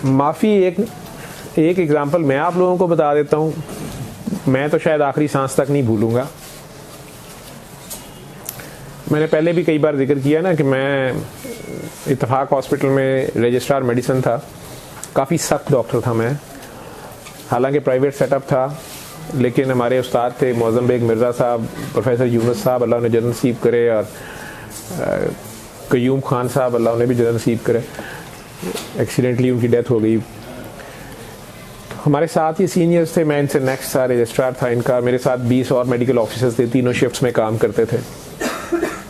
माफ़ी, एक एग्जांपल मैं आप लोगों को बता देता हूँ, मैं तो शायद आखिरी सांस तक नहीं भूलूंगा। मैंने पहले भी कई बार जिक्र किया ना कि मैं इत्तेफाक हॉस्पिटल में रजिस्ट्रार मेडिसिन था, काफ़ी सख्त डॉक्टर था मैं, हालांकि प्राइवेट सेटअप था, लेकिन हमारे उस्ताद थे मौज़म बेग मिर्ज़ा साहब, प्रोफेसर यूनुस साहब अल्लाह उन्हें जन्नत नसीब करे, और कयूम खान साहब अल्लाह उन्हें भी जन्नत नसीब करे, एक्सीडेंटली उनकी डेथ हो गई। हमारे साथ ये सीनियर्स थे, मैं इनसे नेक्स्ट था, रजिस्ट्रार था इनका, मेरे साथ 20 और मेडिकल ऑफिसर्स थे, तीनों शिफ्ट्स में काम करते थे।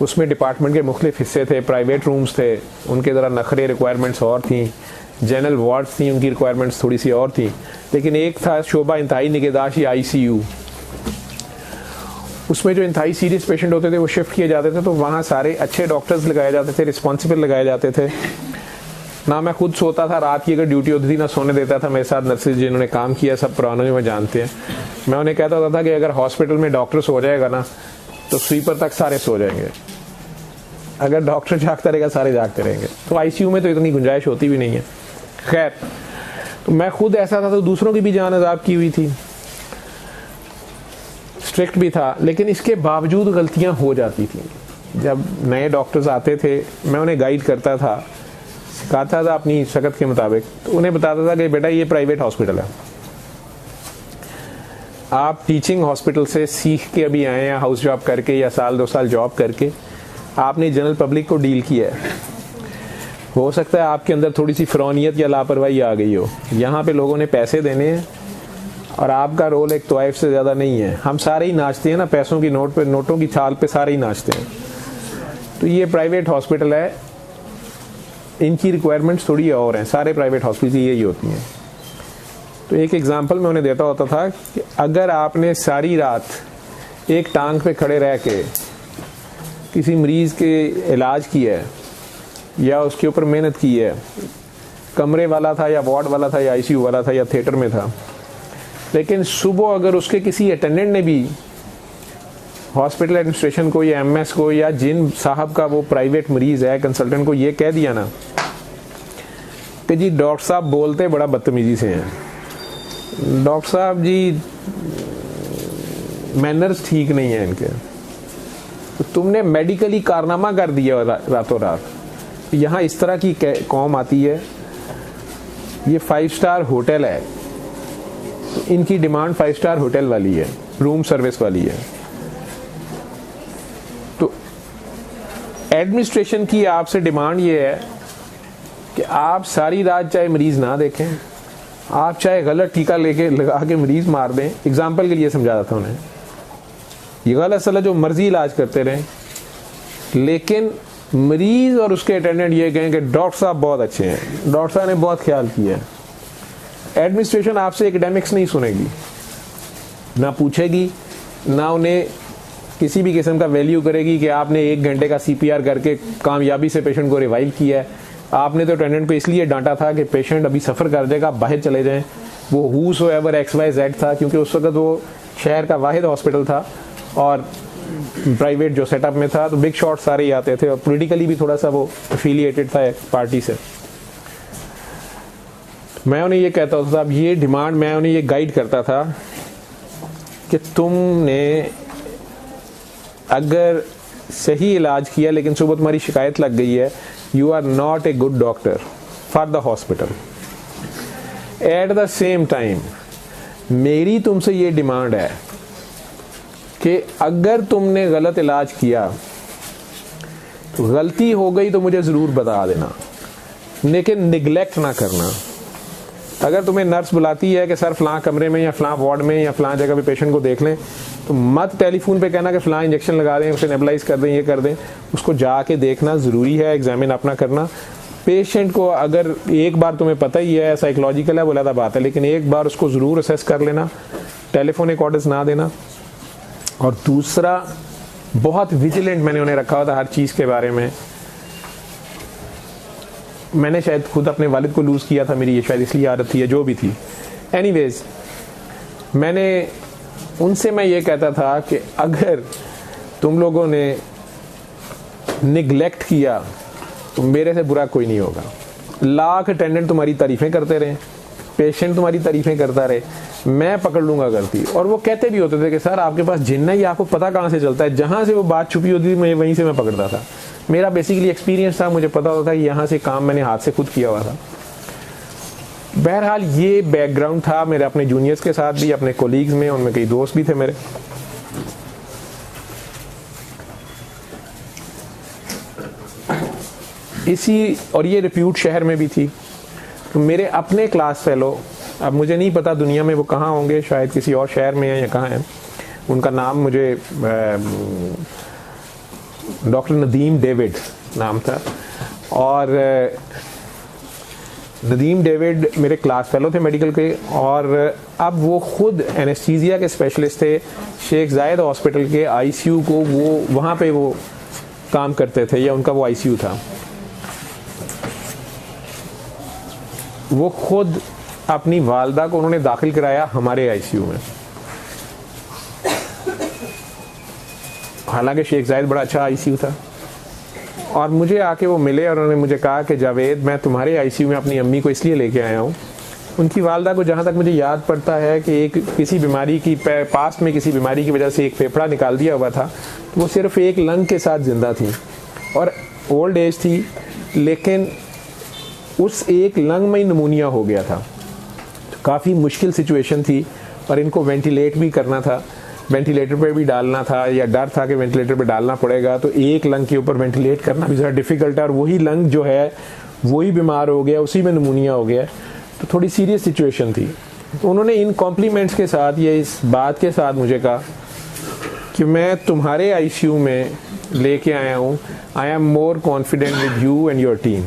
उसमें डिपार्टमेंट के मुख्तलिफ हिस्से थे, प्राइवेट रूम्स थे, उनके ज़रा नखरे रिक्वायरमेंट्स और थी, जनरल वार्ड्स थी, उनकी रिक्वायरमेंट्स थोड़ी सी और थी, लेकिन एक था शोबा इंतहाई निगहदाश्त या ICU। उसमें जो इंतहाई सीरियस पेशेंट होते थे वो शिफ्ट किए जाते थे, तो वहाँ सारे अच्छे डॉक्टर्स लगाए जाते थे, रिस्पॉन्सिबल लगाए जाते थे। ना मैं खुद सोता था, रात की अगर ड्यूटी होती थी ना सोने देता था, मेरे साथ नर्सेज जिन्होंने काम किया सब पुराने में जानते हैं। मैं उन्हें कहता होता था कि अगर हॉस्पिटल में डॉक्टर सो जाएगा ना तो स्वीपर तक सारे सो जाएंगे, अगर डॉक्टर जागता रहेगा सारे जागते रहेंगे। तो ICU में तो इतनी गुंजाइश होती भी नहीं है। खैर, तो मैं खुद ऐसा था तो दूसरों की भी जान अज़ाब की हुई थी, स्ट्रिक्ट भी था, लेकिन इसके बावजूद गलतियां हो जाती थी। जब नए डॉक्टर्स आते थे मैं उन्हें गाइड करता था, सिखाता था अपनी शकत के मुताबिक, तो उन्हें बताता था कि बेटा ये प्राइवेट हॉस्पिटल है, आप टीचिंग हॉस्पिटल से सीख के अभी आए हैं, हाउस जॉब करके या साल 2 साल जॉब करके, आपने जनरल पब्लिक को डील किया है। हो सकता है आपके अंदर थोड़ी सी फ़रौनियत या लापरवाही आ गई हो, यहाँ पे लोगों ने पैसे देने हैं और आपका रोल एक तवाइफ से ज़्यादा नहीं है। हम सारे ही नाचते हैं ना, पैसों की नोट पे, नोटों की छाल पे सारे ही नाचते हैं। तो ये प्राइवेट हॉस्पिटल है, इनकी रिक्वायरमेंट्स थोड़ी और हैं, सारे प्राइवेट हॉस्पिटल यही होती हैं। तो एक एग्जांपल मैं उन्हें देता होता था कि अगर आपने सारी रात एक टांग पे खड़े रह के किसी मरीज़ के इलाज किया है या उसके ऊपर मेहनत की है, कमरे वाला था या वार्ड वाला था या ICU वाला था या थिएटर में था, लेकिन सुबह अगर उसके किसी अटेंडेंट ने भी हॉस्पिटल एडमिनिस्ट्रेशन को या MS को या जिन साहब का वो प्राइवेट मरीज़ है कंसल्टेंट को ये कह दिया ना कि जी डॉक्टर साहब बोलते बड़ा बदतमीज़ी से हैं, डॉक्टर साहब जी मैनर्स ठीक नहीं है इनके, तो तुमने मेडिकली कारनामा कर दिया रातों रात। यहाँ इस तरह की कौम आती है, ये 5 स्टार होटल है, तो इनकी डिमांड 5 स्टार होटल वाली है, रूम सर्विस वाली है। तो एडमिनिस्ट्रेशन की आपसे डिमांड ये है कि आप सारी रात चाहे मरीज ना देखें, आप चाहे गलत टीका लेके लगा के मरीज मार दें। एग्जाम्पल के लिए समझा था उन्हें, ये गलत सला जो मर्जी इलाज करते रहें, लेकिन मरीज और उसके अटेंडेंट ये कहें कि डॉक्टर साहब बहुत अच्छे हैं, डॉक्टर साहब ने बहुत ख्याल किया है। एडमिनिस्ट्रेशन आपसे एकेडमिक्स नहीं सुनेगी, ना पूछेगी, ना उन्हें किसी भी किस्म का वैल्यू करेगी कि आपने 1 घंटे का CPR करके कामयाबी से पेशेंट को रिवाइव किया है। आपने तो अटेंडेंट को इसलिए डांटा था कि पेशेंट अभी सफ़र कर जाएगा, बाहर चले जाएं। वो whosoever XYZ था, क्योंकि उस वक्त वो शहर का वाहिद हॉस्पिटल था और प्राइवेट जो सेटअप में था, तो बिग शॉट सारे ही आते थे और पॉलिटिकली भी थोड़ा सा वो एफिलिएटेड था एक पार्टी से। मैं उन्हें ये कहता था, अब ये डिमांड, मैं उन्हें ये गाइड करता था कि तुमने अगर सही इलाज किया लेकिन सुबह तुम्हारी शिकायत लग गई है, you are not a good doctor for the hospital. At the same time मेरी तुमसे ये डिमांड है कि अगर तुमने गलत इलाज किया, तो गलती हो गई तो मुझे ज़रूर बता देना, लेकिन निगलेक्ट ना करना। अगर तुम्हें नर्स बुलाती है कि सर फ़लाँ कमरे में या फ़लाँ वार्ड में या फ़लाँ जगह पे पेशेंट को देख लें, तो मत टेलीफोन पे कहना कि फ़लाँ इंजेक्शन लगा दें, उसे नेबुलाइज कर दें, ये कर दें। उसको जाके देखना ज़रूरी है, एग्जामिन अपना करना। पेशेंट को अगर एक बार तुम्हें पता ही है साइकोलॉजिकल है वो अलग बात है, लेकिन एक बार उसको ज़रूर असेस कर लेना, टेलीफोनिक ऑर्डर्स ना देना। और दूसरा, बहुत विजिलेंट मैंने उन्हें रखा हुआ था हर चीज़ के बारे में। मैंने शायद खुद अपने वालिद को लूज़ किया था, मेरी ये शायद इसलिए आदत थी, जो भी थी। एनीवेज, मैंने उनसे मैं ये कहता था कि अगर तुम लोगों ने निगलेक्ट किया तो मेरे से बुरा कोई नहीं होगा। लाख अटेंडेंट तुम्हारी तारीफें करते रहे, पेशेंट तुम्हारी तारीफें करता रहे, मैं पकड़ लूंगा गलती। और वो कहते भी होते थे कि सर आपके पास जिन्न है, ये आपको पता कहाँ से चलता है? जहाँ से वो बात छुपी होती थी मैं वहीं से मैं पकड़ता था। मेरा बेसिकली एक्सपीरियंस था, मुझे पता होता था कि यहाँ से काम मैंने हाथ से खुद किया हुआ था। बहरहाल ये बैकग्राउंड था मेरे अपने जूनियर्स के साथ भी, अपने कोलीग्स में, उनमें कई दोस्त भी थे मेरे। इसी और ये रिप्यूट शहर में भी थी। तो मेरे अपने क्लास फेलो, अब मुझे नहीं पता दुनिया में वो कहाँ होंगे, शायद किसी और शहर में है या कहाँ है, उनका नाम मुझे डॉक्टर नदीम डेविड नाम था। और नदीम डेविड मेरे क्लास फेलो थे मेडिकल के, और अब वो खुद एनेस्थीसिया के स्पेशलिस्ट थे। शेख जायद हॉस्पिटल के आईसीयू को वो वहाँ पे वो काम करते थे, या उनका वो आईसीयू था। वो खुद अपनी वालदा को उन्होंने दाखिल कराया हमारे आईसीयू में। हालांकि शेख जायद बड़ा अच्छा आईसीयू था। और मुझे आके वो मिले और उन्होंने मुझे कहा कि जावेद, मैं तुम्हारे आईसीयू में अपनी अम्मी को इसलिए लेके आया हूँ, उनकी वालदा को जहाँ तक मुझे याद पड़ता है कि एक किसी बीमारी की पास्ट में किसी बीमारी की वजह से एक फेफड़ा निकाल दिया हुआ था, तो वो सिर्फ एक लंग के साथ जिंदा थी और ओल्ड एज थी, लेकिन उस एक लंग में ही नमूनिया हो गया था। काफ़ी मुश्किल सिचुएशन थी और इनको वेंटिलेट भी करना था, वेंटिलेटर पे भी डालना था, या डर था कि वेंटिलेटर पे डालना पड़ेगा, तो एक लंग के ऊपर वेंटिलेट करना भी ज़रा डिफ़िकल्ट है, और वही लंग जो है वही बीमार हो गया, उसी में नमूनिया हो गया, तो थोड़ी सीरियस सिचुएशन थी। तो उन्होंने इन कॉम्प्लीमेंट्स के साथ, ये इस बात के साथ मुझे कहा कि मैं तुम्हारे आईसीयू में लेके आया हूँ, I am more confident with you and your team.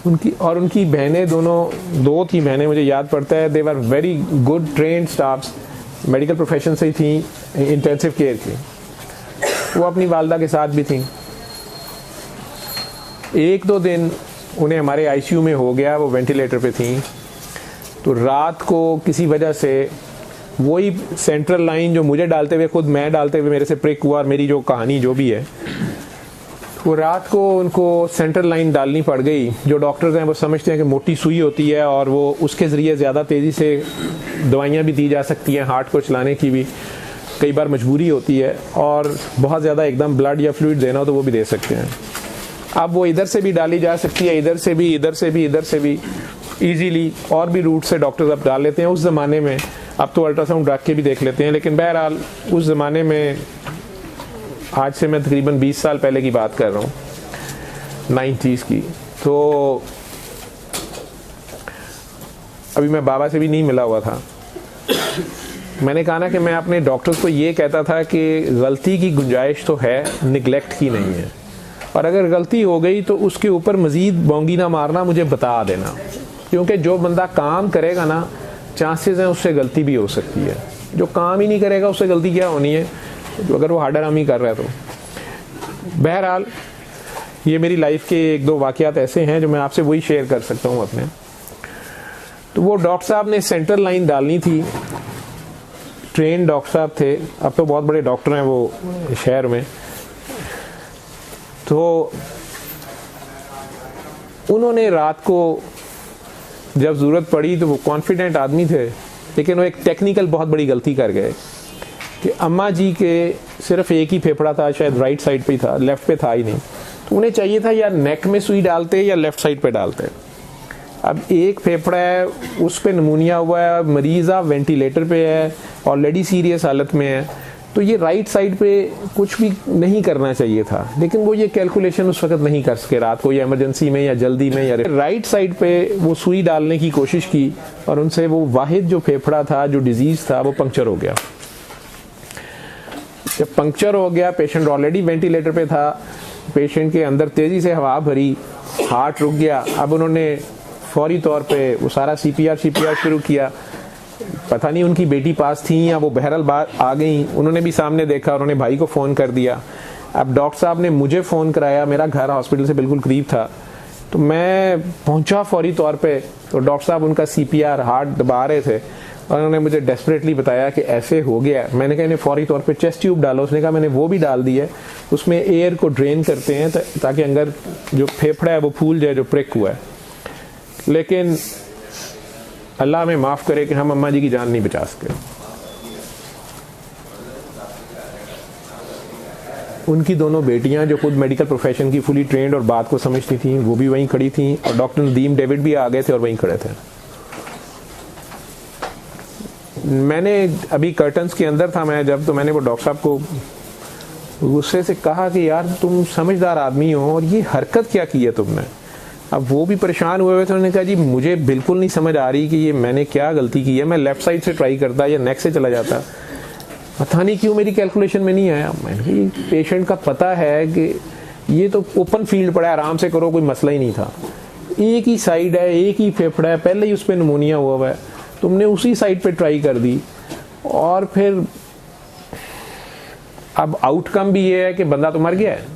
उनकी बहनें दो थी बहनें, मुझे याद पड़ता है, they were very good trained staffs, medical profession से ही थी, इंटेंसिव केयर की। वो अपनी वालदा के साथ भी थी। एक दो दिन उन्हें हमारे आईसीयू में हो गया, वो वेंटिलेटर पे थी, तो रात को किसी वजह से वही सेंट्रल लाइन जो मुझे डालते हुए, खुद मैं डालते हुए मेरे से प्रिक हुआ, और मेरी जो कहानी जो भी है, वो रात को उनको सेंट्रल लाइन डालनी पड़ गई। जो डॉक्टर्स हैं वो समझते हैं कि मोटी सुई होती है और वो उसके ज़रिए ज़्यादा तेज़ी से दवाइयाँ भी दी जा सकती हैं, हार्ट को चलाने की भी कई बार मजबूरी होती है, और बहुत ज़्यादा एकदम ब्लड या फ्लूइड देना हो तो वो भी दे सकते हैं। अब वो इधर से भी डाली जा सकती है, इधर से भी, इधर से भी, इधर से भी, ईजीली और भी रूट से डॉक्टर्स अब डाल लेते हैं। उस ज़माने में, अब तो अल्ट्रासाउंड रख के भी देख लेते हैं, लेकिन बहरहाल उस ज़माने में, आज से मैं तकरीबन 20 साल पहले की बात कर रहा हूँ, 90s की, तो अभी मैं बाबा से भी नहीं मिला हुआ था। मैंने कहा ना कि मैं अपने डॉक्टर्स को ये कहता था कि गलती की गुंजाइश तो है, निगलेक्ट की नहीं है, और अगर गलती हो गई तो उसके ऊपर मज़ीद बोंगी ना मारना, मुझे बता देना, क्योंकि जो बंदा काम करेगा ना, चांसेस हैं उससे गलती भी हो सकती है। जो काम ही नहीं करेगा उससे गलती क्या होनी है, अगर वो हार्डरामी कर रहा है तो। बहरहाल ये मेरी लाइफ के एक दो वाक़यात ऐसे हैं जो मैं आपसे वही शेयर कर सकता हूँ अपने। तो वो डॉक्टर साहब ने सेंट्रल लाइन डालनी थी, ट्रेन डॉक्टर साहब थे, अब तो बहुत बड़े डॉक्टर हैं वो शहर में। तो उन्होंने रात को जब ज़रूरत पड़ी तो वो कॉन्फिडेंट आदमी थे, लेकिन वो एक टेक्निकल बहुत बड़ी गलती कर गए कि अम्मा जी के सिर्फ एक ही फेफड़ा था, शायद राइट साइड पे ही था, लेफ्ट पे था ही नहीं। तो उन्हें चाहिए था या नेक में सुई डालते या लेफ्ट साइड पे डालते। अब एक फेफड़ा है, उस पे नमूनिया हुआ है, मरीज आप वेंटिलेटर पे है, ऑलरेडी सीरियस हालत में है, तो ये राइट साइड पे कुछ भी नहीं करना चाहिए था, लेकिन वो ये कैलकुलेशन उस वक्त नहीं कर सके रात को, या इमरजेंसी में या जल्दी में, या राइट साइड पे वो सुई डालने की कोशिश की, और उनसे वो वाहिद जो फेफड़ा था, जो डिजीज था, वो पंक्चर हो गया। जब पंक्चर हो गया, पेशेंट ऑलरेडी वेंटिलेटर पे था, पेशेंट के अंदर तेजी से हवा भरी, हार्ट रुक गया। अब उन्होंने फौरी तौर पे वो सारा सीपीआर शुरू किया। पता नहीं उनकी बेटी पास थी या वो बहरहाल बात आ गई, उन्होंने भी सामने देखा, उन्होंने भाई को फ़ोन कर दिया। अब डॉक्टर साहब ने मुझे फ़ोन कराया, मेरा घर हॉस्पिटल से बिल्कुल करीब था, तो मैं पहुंचा फौरी तौर पे। तो डॉक्टर साहब उनका सीपीआर हार्ट दबा रहे थे, और उन्होंने मुझे डेस्परेटली बताया कि ऐसे हो गया। मैंने कहा इन्हें फौरी तौर पे चेस्ट ट्यूब डालो। उसने कहा मैंने वो भी डाल दी है, उसमें एयर को ड्रेन करते हैं ताकि अंदर जो फेफड़ा है वो फूल जाए जो प्रिक हुआ है। लेकिन अल्लाह हमें माफ़ करे कि हम अम्मा जी की जान नहीं बचा सके। उनकी दोनों बेटियां जो खुद मेडिकल प्रोफेशन की फुली ट्रेंड और बात को समझती थीं, वो भी वहीं खड़ी थीं, और डॉक्टर नदीम डेविड भी आ गए थे और वहीं खड़े थे। मैंने अभी कर्टन्स के अंदर था मैं जब, तो मैंने वो डॉक्टर साहब को गुस्से से कहा कि यार तुम समझदार आदमी हो और ये हरकत क्या की है तुमने। अब वो भी परेशान हुए थे। उन्होंने कहा जी मुझे बिल्कुल नहीं समझ आ रही कि ये मैंने क्या गलती की है। मैं लेफ्ट साइड से ट्राई करता या नेक से चला जाता, पता नहीं क्यों मेरी कैलकुलेशन में नहीं आया। मैंने पेशेंट का पता है कि ये तो ओपन फील्ड पड़ा है, आराम से करो, कोई मसला ही नहीं था। एक ही साइड है, एक ही फेफड़ा है, पहले ही उस पर निमोनिया हुआ है, तुमने उसी साइड पे ट्राई कर दी। और फिर अब आउटकम भी ये है कि बंदा तो मर गया है।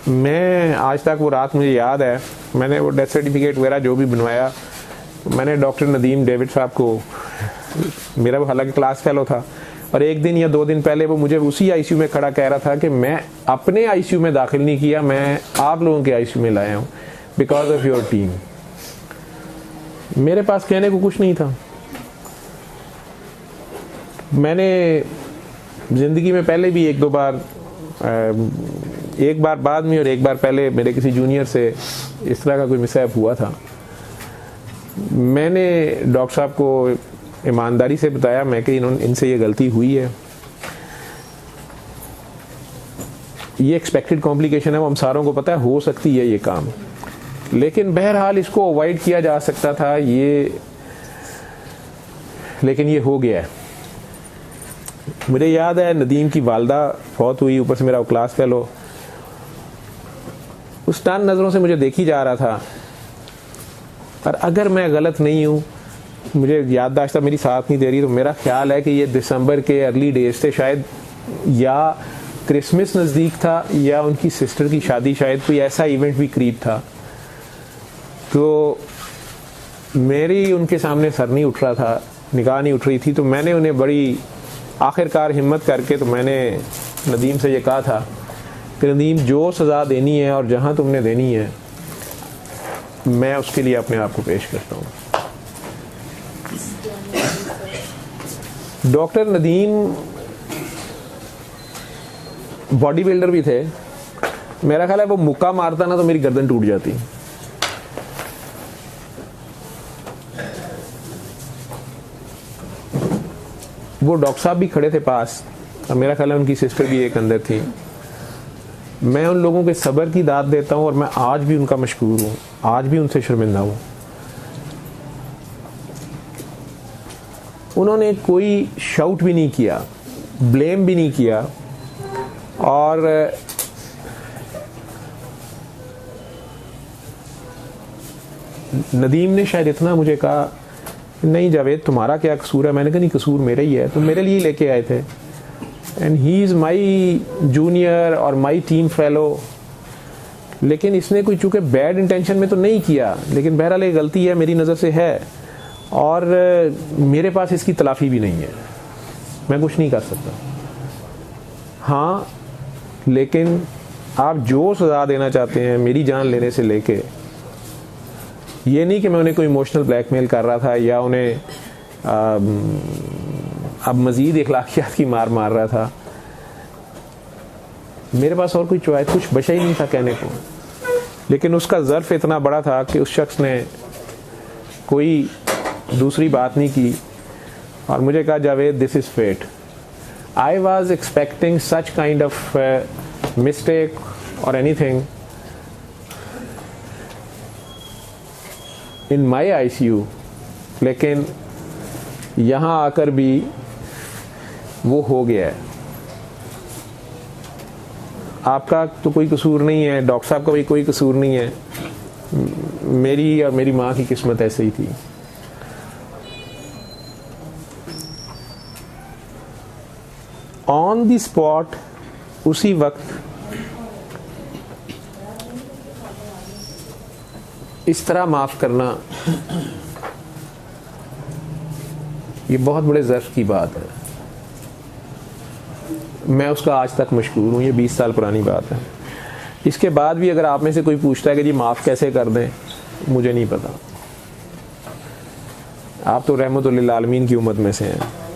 मैं आज तक वो रात मुझे याद है, मैंने वो डेथ सर्टिफिकेट वगैरह जो भी बनवाया, मैंने डॉक्टर नदीम डेविड साहब को, मेरा वो हालांकि क्लास फेलो था, और एक दिन या 2 दिन पहले वो मुझे उसी आईसीयू में खड़ा कह रहा था कि मैं अपने आईसीयू में दाखिल नहीं किया, मैं आप लोगों के आईसीयू में लाया हूं बिकॉज ऑफ योर टीम। मेरे पास कहने को कुछ नहीं था। मैंने जिंदगी में पहले भी 1-2 बार, एक बार बाद में और एक बार पहले मेरे किसी जूनियर से इस तरह का कोई मिसहैप हुआ था। मैंने डॉक्टर साहब को ईमानदारी से बताया मैं कि इनसे ये गलती हुई है, ये एक्सपेक्टेड कॉम्प्लिकेशन है, वो हम सारों को पता है, हो सकती है ये काम, लेकिन बहरहाल इसको अवॉइड किया जा सकता था ये, लेकिन ये हो गया है। मुझे याद है नदीम की वालदा फौत हुई, ऊपर से मेरा क्लास फेलो उस टन नज़रों से मुझे देखी जा रहा था। और अगर मैं गलत नहीं हूँ, मुझे याददाश्त मेरी साथ नहीं दे रही, तो मेरा ख्याल है कि ये दिसंबर के अर्ली डेज थे शायद, या क्रिसमस नज़दीक था या उनकी सिस्टर की शादी, शायद कोई ऐसा इवेंट भी करीब था। तो मेरी उनके सामने सर नहीं उठ रहा था, निगाह नहीं उठ रही थी, तो मैंने उन्हें बड़ी आखिरकार हिम्मत करके तो मैंने नदीम से ये kha था कि नदीम जो सज़ा देनी है और जहाँ तुमने देनी है मैं उसके लिए अपने आप को पेश करता हूँ। डॉक्टर नदीम बॉडी बिल्डर भी थे, मेरा ख्याल है वो मुक्का मारता ना तो मेरी गर्दन टूट जाती। वो डॉक्टर साहब भी खड़े थे पास, और मेरा ख्याल है उनकी सिस्टर भी एक अंदर थी। मैं उन लोगों के सब्र की दाद देता हूँ और मैं आज भी उनका मशकूर हूँ, आज भी उनसे शर्मिंदा हूँ। उन्होंने कोई शाउट भी नहीं किया, ब्लेम भी नहीं किया, और नदीम ने शायद इतना मुझे कहा नहीं जावेद तुम्हारा क्या कसूर है। मैंने कहा नहीं कसूर मेरा ही है, तुम मेरे लिए लेके आए थे, and he is my junior और माई टीम फेलो। लेकिन इसने कोई चूँकि बैड इंटेंशन में तो नहीं किया, लेकिन बहरहाल एक गलती है मेरी नज़र से है, और मेरे पास इसकी तलाफ़ी भी नहीं है, मैं कुछ नहीं कर सकता। हाँ, लेकिन आप जो सज़ा देना चाहते हैं मेरी जान लेने से लेके, ये नहीं कि मैं उन्हें कोई इमोशनल ब्लैकमेल कर रहा था या उन्हें अब मज़ीद इखलाकियात की मार रहा था। मेरे पास और कोई चॉइस कुछ बचा ही नहीं था कहने को, लेकिन उसका ज़र्फ़ इतना बड़ा था कि उस शख्स ने कोई दूसरी बात नहीं की और मुझे कहा Javed this is fate. I was expecting such kind of mistake और एनीथिंग इन माई ICU, लेकिन यहाँ आकर भी वो हो गया है। आपका तो कोई कसूर नहीं है, डॉक्टर साहब का भी कोई कसूर नहीं है, मेरी और मेरी माँ की किस्मत ऐसे ही थी। ऑन द स्पॉट उसी वक्त इस तरह माफ़ करना ये बहुत बड़े ज़र्फ की बात है। मैं उसका आज तक मशकूर हूँ। ये 20 साल पुरानी बात है। इसके बाद भी अगर आप में से कोई पूछता है कि जी माफ़ कैसे कर दें, मुझे नहीं पता। आप तो रहमतुल लिल आलमीन की उम्मत में से हैं।